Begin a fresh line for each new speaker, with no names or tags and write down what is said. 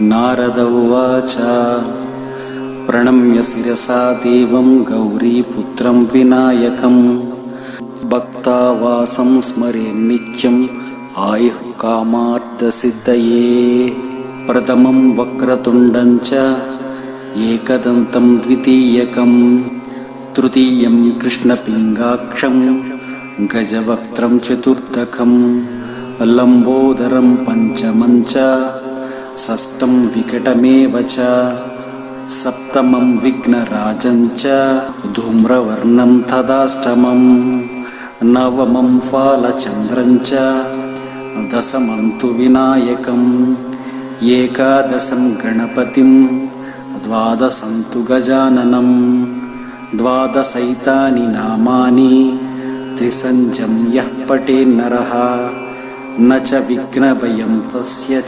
नारद उवाच प्रणम्य शिरसा देवं गौरीपुत्रं विनायकं भक्तावासं स्मरे नित्यम् आयुः कामार्थसिद्धये। प्रथमं वक्रतुण्डं च एकदन्तं द्वितीयकं तृतीयं कृष्णपिङ्गाक्षं गजवक्त्रं चतुर्थकं लम्बोदरं पञ्चमं च षष्ठं विकटमेव च सप्तमं विघ्नराजं च धूम्रवर्णं तदाष्टमं नवमं फालचन्द्रं च दशमं तु विनायकम् एकादशं गणपतिं द्वादशं तु गजाननं द्वादशैतानि नामानि त्रिसञ्जं यः पठेन्नरः न च विघ्नभयं तस्य